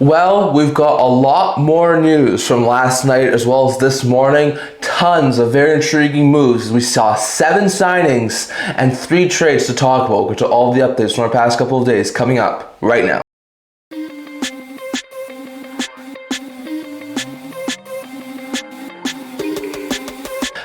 Well, we've got a lot more news from last night as well as this morning. Tons of very intriguing moves. We saw 7 signings and 3 trades to talk about. We'll get to all the updates from our past couple of days coming up right now.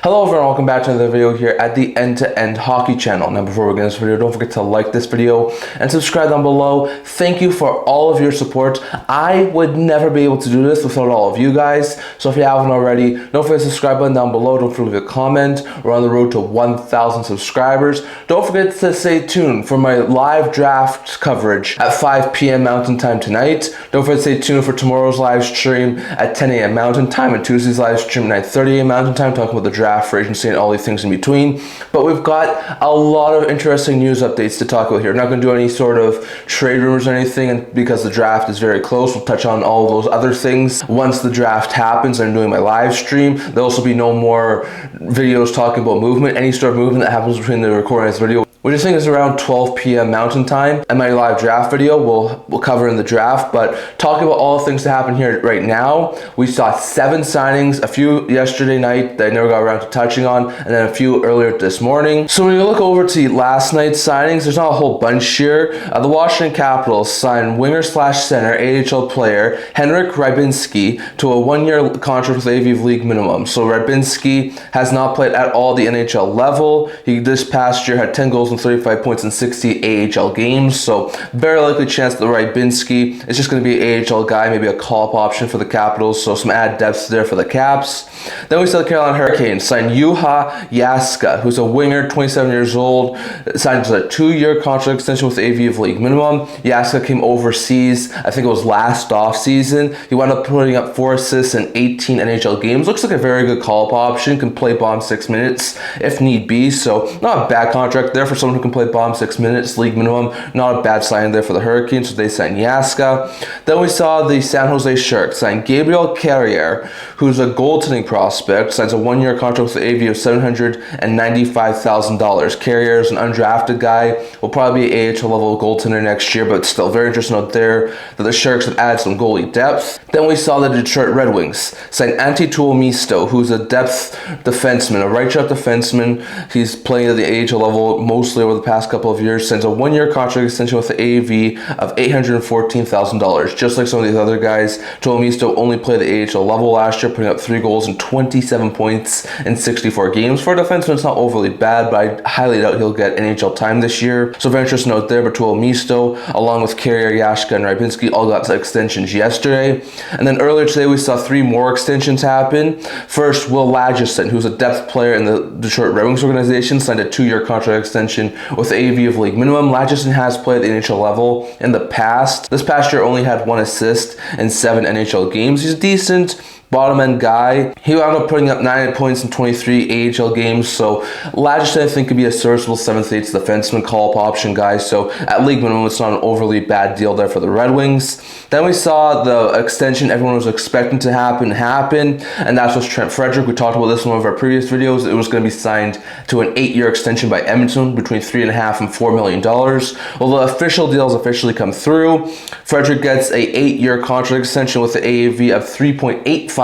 Hello everyone, welcome back to another video here at the End-to-End Hockey channel. Now before we get into this video, don't forget to like this video and subscribe down below. Thank you for all of your support. I would never be able to do this without all of you guys. So if you haven't already, don't forget to subscribe button down below. Don't forget to leave a comment. We're on the road to 1,000 subscribers. Don't forget to stay tuned for my live draft coverage at 5 p.m. Mountain Time tonight. Don't forget to stay tuned for tomorrow's live stream at 10 a.m. Mountain Time and Tuesday's live stream at 9:30 a.m. Mountain Time, talking about the draft, free agency, and all these things in between. But we've got a lot of interesting news updates to talk about here. We're not going to do any sort of trade rumors or anything because the draft is very close. We'll touch on all of those other things once the draft happens. I'm doing my live stream. There'll also be no more videos talking about movement. Any sort of movement that happens between the recording of this video, which I think is around 12 p.m. Mountain Time, and my live draft video we'll cover in the draft. But talking about all the things that happen here right now, we saw 7 signings, a few yesterday night that I never got around to touching on, and then a few earlier this morning. So when you look over to last night's signings, there's not a whole bunch here. The Washington Capitals signed winger/center AHL player Henrik Rybinski to a 1-year contract with AV of league minimum. So Rybinski has not played at all the NHL level. He this past year had 10 goals and 35 points in 60 AHL games, so very likely chance that Rybinski is just going to be an AHL guy, maybe a call-up option for the Capitals, so some added depth there for the Caps. Then we saw the Carolina Hurricanes sign Juha Jaska, who's a winger, 27 years old, signed a 2-year contract extension with AV of league minimum. Jaska came overseas, I think it was last offseason. He wound up putting up 4 assists in 18 NHL games. Looks like a very good call-up option, can play bomb 6 minutes if need be, so not a bad contract there for someone who can play bomb 6 minutes, league minimum. Not a bad sign there for the Hurricanes, so they signed Jaska. Then we saw the San Jose Sharks sign Gabriel Carrier, who's a goaltending prospect, signs a 1-year contract with the AV of $795,000. Carrier is an undrafted guy, will probably be an AHL level goaltender next year, but still very interesting out there that the Sharks have added some goalie depth. Then we saw the Detroit Red Wings sign Antti Tuomisto, who's a depth defenseman, a right-shot defenseman. He's playing at the AHL level mostly over the past couple of years, signs a 1-year contract extension with the AAV of $814,000. Just like some of these other guys, Tuomisto only played the AHL level last year, putting up 3 goals and 27 points in 64 games. For a defenseman, it's not overly bad, but I highly doubt he'll get NHL time this year. So very interesting note there, but Tuomisto, along with Carrier, Jaska, and Rybinski, all got extensions yesterday. And then earlier today, we saw 3 more extensions happen. First, Will Lagesson, who's a depth player in the Detroit Red Wings organization, signed a 2-year contract extension with the AV of league minimum. Lagesson has played the NHL level in the past. This past year only had 1 assist in 7 NHL games. He's decent, bottom end guy. He wound up putting up 9 points in 23 AHL games, so Lagesson I think could be a serviceable 7th/8th defenseman call-up option guy, so at league minimum it's not an overly bad deal there for the Red Wings. Then we saw the extension everyone was expecting to happen, and that's with Trent Frederic. We talked about this in one of our previous videos. It was going to be signed to an 8-year extension by Edmonton between $3.5 and $4 million. Well, the official deals officially come through. Frederic gets a 8-year contract extension with the AAV of $3.85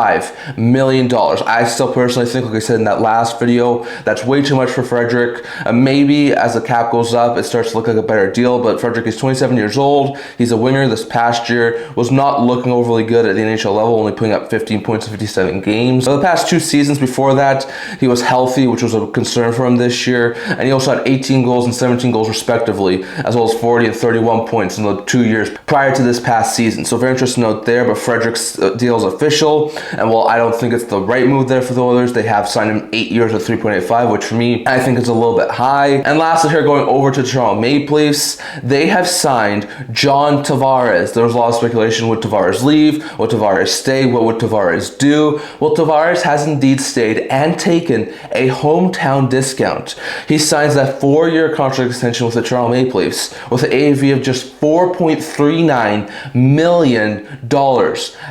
million. I still personally think, like I said in that last video, that's way too much for Frederic. Maybe as the cap goes up, it starts to look like a better deal, but Frederic is 27 years old. He's a winger. This past year was not looking overly good at the NHL level, only putting up 15 points in 57 games. So the past 2 seasons before that, he was healthy, which was a concern for him this year, and he also had 18 goals and 17 goals respectively, as well as 40 and 31 points in the 2 years prior to this past season. So very interesting note there, but Frederic's deal is official, and while I don't think it's the right move there for the Oilers, they have signed him 8 years at 3.85, which for me, I think is a little bit high. And lastly here, going over to Toronto Maple Leafs, they have signed John Tavares. There was a lot of speculation, would Tavares leave? Would Tavares stay? What would Tavares do? Well, Tavares has indeed stayed and taken a hometown discount. He signs that 4-year contract extension with the Toronto Maple Leafs with an AAV of just $4.39 million.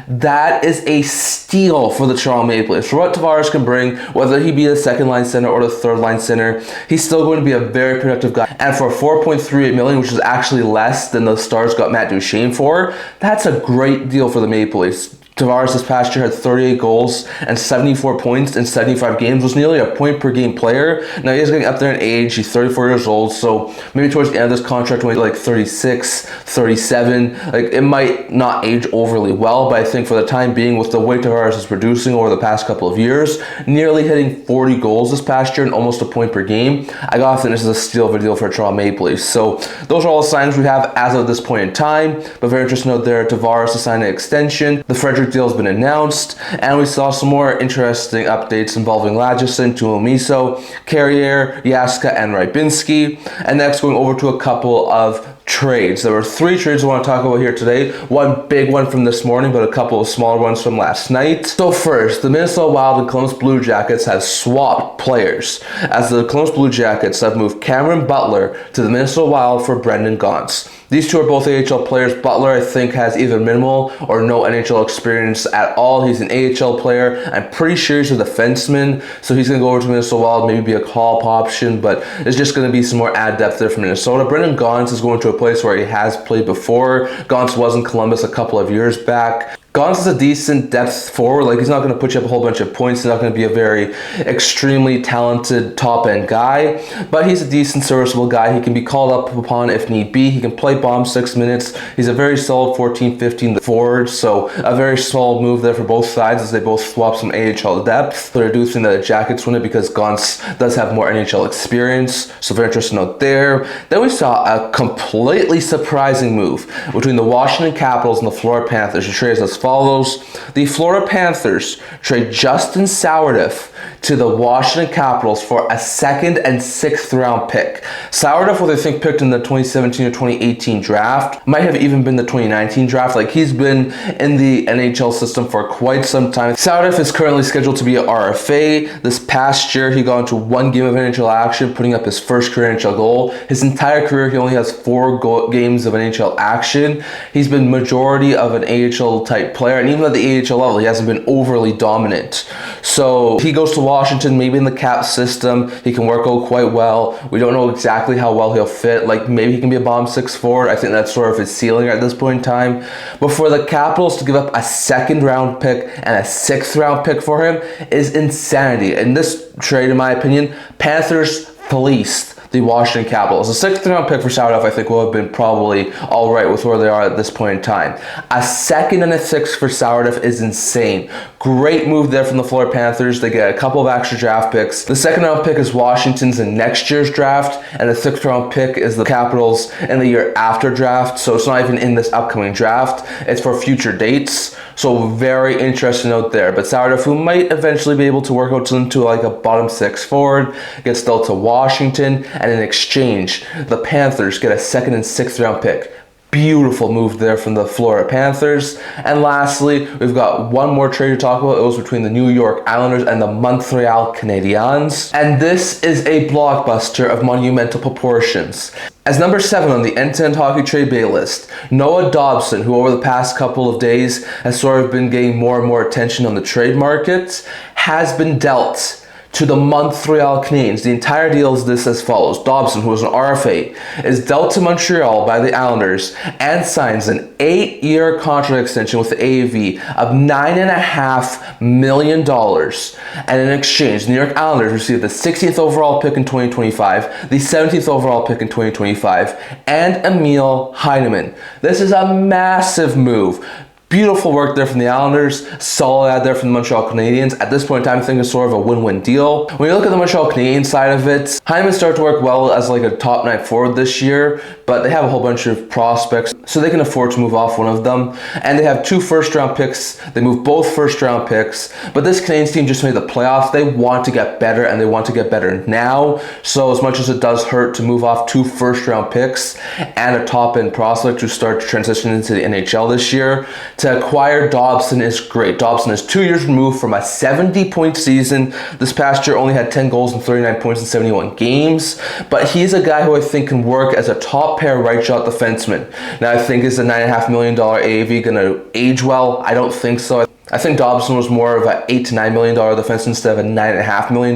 That is a steal steal for the Toronto Maple Leafs. For what Tavares can bring, whether he be the second line center or the third line center, he's still going to be a very productive guy. And for $4.38 million, which is actually less than the Stars got Matt Duchene for, that's a great deal for the Maple Leafs. Tavares this past year had 38 goals and 74 points in 75 games, was nearly a point per game player. Now he's getting up there in age, he's 34 years old, so maybe towards the end of this contract when he's like 36, 37, like it might not age overly well, but I think for the time being, with the way Tavares is producing over the past couple of years, nearly hitting 40 goals this past year and almost a point per game, I gotta think this is a steal of a deal for Toronto Maple Leafs. So those are all the signs we have as of this point in time, but very interesting note there, Tavares to sign an extension, the Frederic deal has been announced, and we saw some more interesting updates involving Lagesson, Tuomiso, Carrier, Yaska, and Rybinski. And next, going over to a couple of trades. There were 3 trades I want to talk about here today. One big one from this morning, but a couple of smaller ones from last night. So first, the Minnesota Wild and Columbus Blue Jackets have swapped players, as the Columbus Blue Jackets have moved Cameron Butler to the Minnesota Wild for Brendan Gaunce. These two are both AHL players. Butler, I think, has either minimal or no NHL experience at all. He's an AHL player. I'm pretty sure he's a defenseman, so he's going to go over to Minnesota Wild, maybe be a call-up option, but there's just going to be some more add depth there from Minnesota. Brendan Gaunce is going to a place where he has played before. Gaunce was in Columbus a couple of years back. Gaunce is a decent depth forward. Like, he's not going to put you up a whole bunch of points. He's not going to be a very extremely talented top-end guy, but he's a decent, serviceable guy. He can be called up upon if need be. He can play bomb 6 minutes. He's a very solid 14-15 forward, so a very solid move there for both sides as they both swap some AHL depth. But I do think that the Jackets win it because Gaunce does have more NHL experience, so very interesting note there. Then we saw a completely surprising move between the Washington Capitals and the Florida Panthers. The trade is as follows. The Florida Panthers trade Justin Sourdif to the Washington Capitals for a 2nd and 6th round pick. Sourdif was, I think, picked in the 2017 or 2018 draft. Might have even been the 2019 draft. Like, he's been in the NHL system for quite some time. Sourdif is currently scheduled to be an RFA. This past year, he got into 1 game of NHL action, putting up his first career NHL goal. His entire career, he only has 4 games of NHL action. He's been majority of an AHL type player, and even at the AHL level, he hasn't been overly dominant. So he goes to Washington, maybe in the cap system, he can work out quite well. We don't know exactly how well he'll fit. Like, maybe he can be a bomb 6 forward. I think that's sort of his ceiling at this point in time. But for the Capitals to give up a 2nd round pick and a 6th round pick for him is insanity. In this trade, in my opinion, Panthers fleeced the Washington Capitals. A 6th round pick for Sourdif, I think, will have been probably all right with where they are at this point in time. A 2nd and a 6th for Sourdif is insane. Great move there from the Florida Panthers. They get a couple of extra draft picks. The 2nd round pick is Washington's in next year's draft, and the 6th round pick is the Capitals in the year after draft. So it's not even in this upcoming draft. It's for future dates. So very interesting note there. But Sourdif, who might eventually be able to work out into like a bottom 6 forward, gets dealt to Washington, and in exchange, the Panthers get a 2nd and 6th round pick. Beautiful move there from the Florida Panthers. And lastly, we've got one more trade to talk about. It was between the New York Islanders and the Montreal Canadiens. And this is a blockbuster of monumental proportions. As number 7 on the end-to-end hockey trade bay list, Noah Dobson, who over the past couple of days has sort of been getting more and more attention on the trade market, has been dealt to the Montreal Canadiens. The entire deal is this as follows. Dobson, who is an RFA, is dealt to Montreal by the Islanders and signs an 8-year contract extension with the AAV of $9.5 million. And in exchange, the New York Islanders received the 16th overall pick in 2025, the 17th overall pick in 2025, and Emil Heineman. This is a massive move. Beautiful work there from the Islanders, solid ad there from the Montreal Canadiens. At this point in time, I think it's sort of a win-win deal. When you look at the Montreal Canadiens side of it, Heineman started to work well as like a top 9 forward this year, but they have a whole bunch of prospects, so they can afford to move off one of them. And they have 2 first-round picks. They move both first-round picks, but this Canadiens team just made the playoffs. They want to get better, and they want to get better now. So as much as it does hurt to move off 2 first-round picks and a top-end prospect to start to transition into the NHL this year, to acquire Dobson is great. Dobson is 2 years removed from a 70-point season. This past year only had 10 goals and 39 points in 71 games, but he's a guy who I think can work as a top pair right shot defenseman. Now, I think is the $9.5 million AAV going to age well? I don't think so. I think Dobson was more of an $8 to $9 million defense instead of a $9.5 million.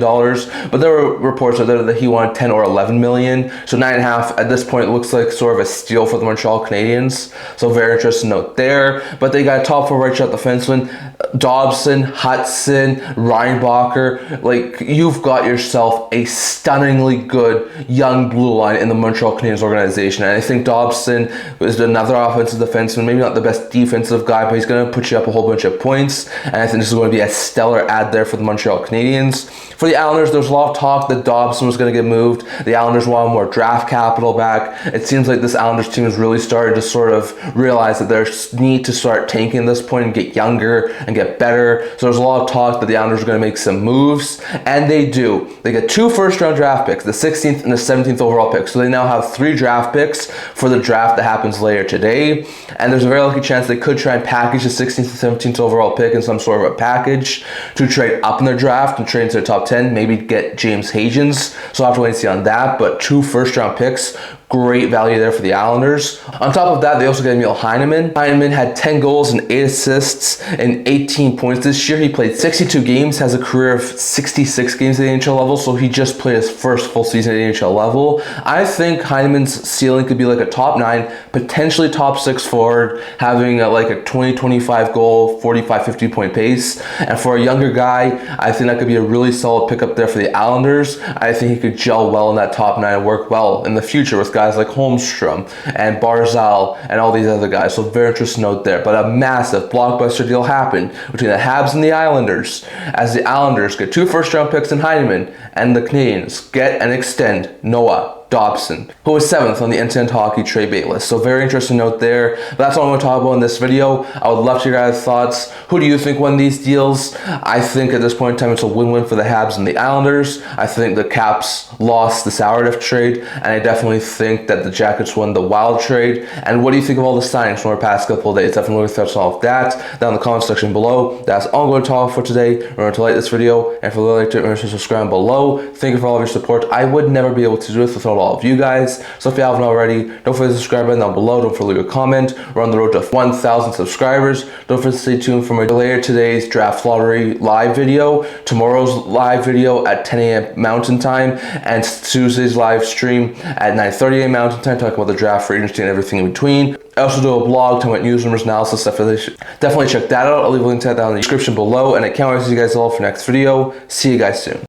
But there were reports that he wanted 10 or 11 million. So 9.5 at this point looks like sort of a steal for the Montreal Canadiens. So very interesting note there. But they got a top 4 right shot defenseman, Dobson, Hudson, Reinbacher. Like, you've got yourself a stunningly good young blue line in the Montreal Canadiens organization. And I think Dobson is another offensive defenseman, maybe not the best defensive guy, but he's going to put you up a whole bunch of points. And I think this is going to be a stellar ad there for the Montreal Canadiens. For the Islanders, there was a lot of talk that Dobson was going to get moved. The Islanders wanted more draft capital back. It seems like this Islanders team has really started to sort of realize that there's need to start tanking at this point and get younger and get better. So there's a lot of talk that the Islanders are going to make some moves, and they do. They get 2 first-round draft picks, the 16th and the 17th overall picks. So they now have 3 draft picks for the draft that happens later today, and there's a very lucky chance they could try and package the 16th and 17th overall pick in some sort of a package to trade up in their draft and trade into the top 10, maybe get James Hagens. So I'll have to wait and see on that, but 2 first-round picks. Great value there for the Islanders. On top of that, they also get Emil Heineman. Heineman had 10 goals and 8 assists and 18 points this year. He played 62 games, has a career of 66 games at the NHL level, so he just played his first full season at the NHL level. I think Heineman's ceiling could be like a top 9, potentially top 6 forward, having like a 20-25 goal, 45-50 point pace. And for a younger guy, I think that could be a really solid pickup there for the Islanders. I think he could gel well in that top 9 and work well in the future with guys like Holmstrom and Barzal and all these other guys. So very interesting note there. But a massive blockbuster deal happened between the Habs and the Islanders, as the Islanders get 2 first-round picks in Heineman, and the Canadiens get and extend Noah Dobson, who was 7th on the end-to-end hockey trade bait list. So very interesting note there. But that's all I'm going to talk about in this video. I would love to hear your guys' thoughts. Who do you think won these deals? I think at this point in time it's a win-win for the Habs and the Islanders. I think the Caps lost the Sourdif trade, and I definitely think that the Jackets won the Wild trade. And what do you think of all the signings from our past couple of days? Definitely leave thoughts on all of that down in the comment section below. That's all I'm going to talk for today. Remember to like this video, and if you like it, remember to subscribe below. Thank you for all of your support. I would never be able to do this without all of you guys. So if you haven't already, don't forget to subscribe button down below. Don't forget to leave a comment. We're on the road to 1,000 subscribers. Don't forget to stay tuned for my later today's draft lottery live video, tomorrow's live video at 10 a.m. Mountain Time, and Tuesday's live stream at 9:30 a.m. Mountain Time, talking about the draft, free agency, and everything in between. I also do a blog talking about news, numbers, analysis, stuff. Definitely check that out. I'll leave a link to that down in the description below, and I can't wait to see you guys all for next video. See you guys soon.